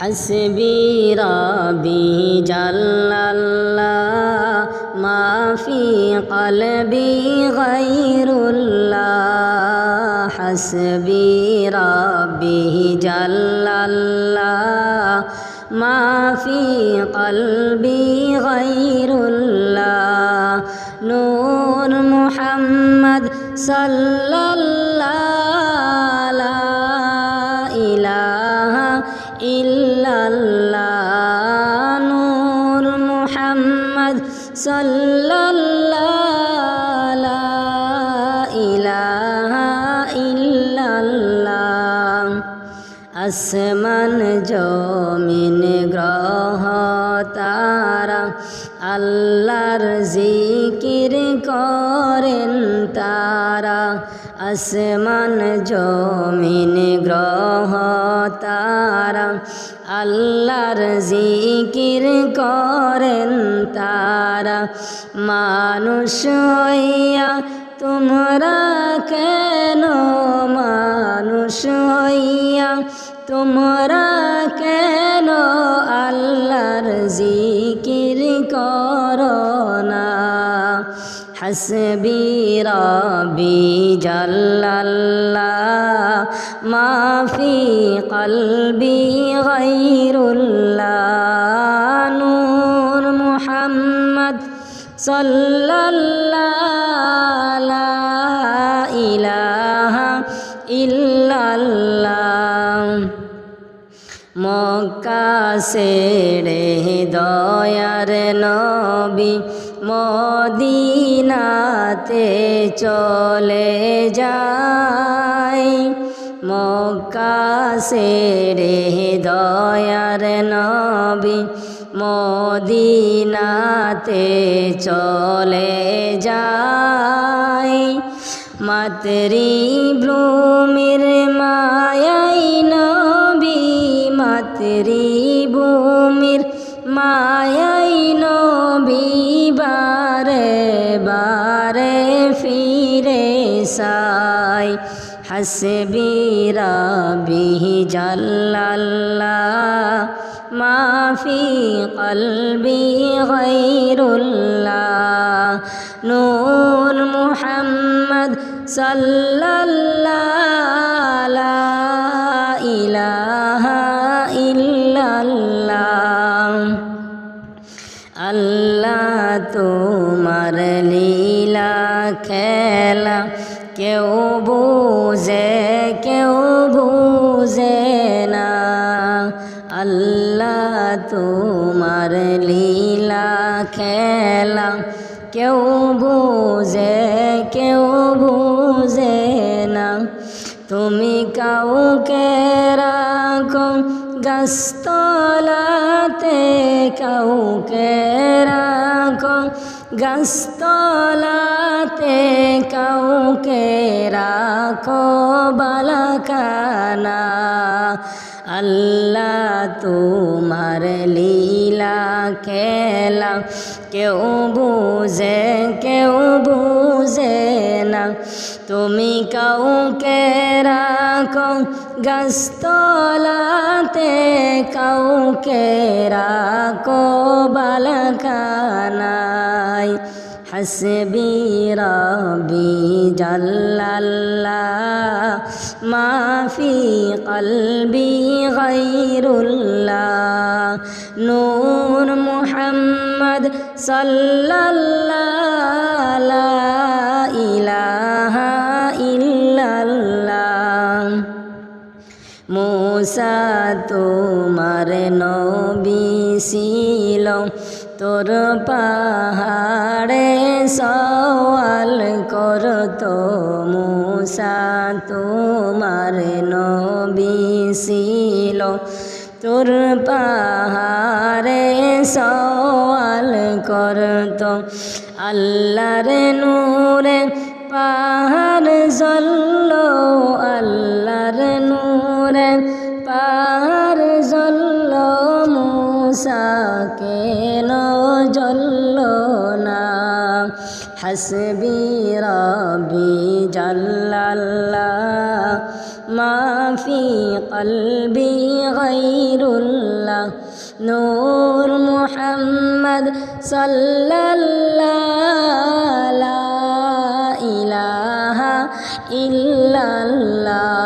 حسبي ربي جل الله ما في قلبي غير الله حسبي ربي جل الله ما في قلبي غير الله نور محمد صلى الله لا إله إلا الله نور محمد صلى الله لا إله إلا الله আসমান জমিন গ্রহ তারা আল্লাহর জিকির করেন তারা আসমান জমিন গ্রহ তারা আল্লাহর জিকির করেন তারা মানুষ হইয়া তোমরা কেন মানুষ হইয়া তোমরা কেন আল্লাহর জিকির করো না হাসবি রব্বি জাল্লাল্লাহ মা ফি কলবি গায়রুল্লাহ নূর মুহাম্মদ সাল্লাল্লাহু লা ইলাহা ইল্লাল্লাহ মক্কা ছেড়ে দয়ার নবী মদিনাতে চলে যায় মক্কা ছেড়ে দয়ার নবী মদিনাতে চলে যায় মাতৃভূমির মায়াই নবী মাতৃভূমির মায়াই নবী বারে বারে ফিরে সাই হাসবি রব্বি জাল্লাল্লাহ মা ফি কলবি গায়রুল্লাহ নূর মুহাম্মদ সাল্লাল্লাহু লা ইলাহা ইল্লাল্লাহ আল্লাহ তোমার লীলা খেলা কেউ বুঝে না আল্লাহ তোমার লীলা খেলা কেউ বুঝে না তুমি কাউকে রাখো গাছতলাতে কাউকে রাখো গাছতলাতে কাউকে রাখো বালাখানা আল্লাহ তোমার লীলা খেলা কেউ বুঝে না তুমি কাউকে রাখো গাছতলাতে কাউকে রাখো বালাখানায় হাসবি রব্বি জাল্লাল্লাহ মা ফি কলবি গায়রুল্লাহ নূর মুহাম্মদ সাল্লাল্লাহু লা ইলাহা ইল্লাল্লাহ মুসা তোমার নবী ছিল তোর পাহাড়ে সওয়াল করতো মুসা তোমার নবী ছিল তোর পাহাড়ে সওয়াল করতো আল্লাহর নূরে পাহাড় জ্বললো আল্লাহর নূরে পাহাড় জ্বললো মুসা কেন জ্বললো না হাসবি রব্বি জাল্লাল্লাহ মা ফি কলবি গায়রুল্লাহ নূর মুহাম্মদ সাল্লাল্লাহু লা ইলাহা ইল্লাল্লাহ।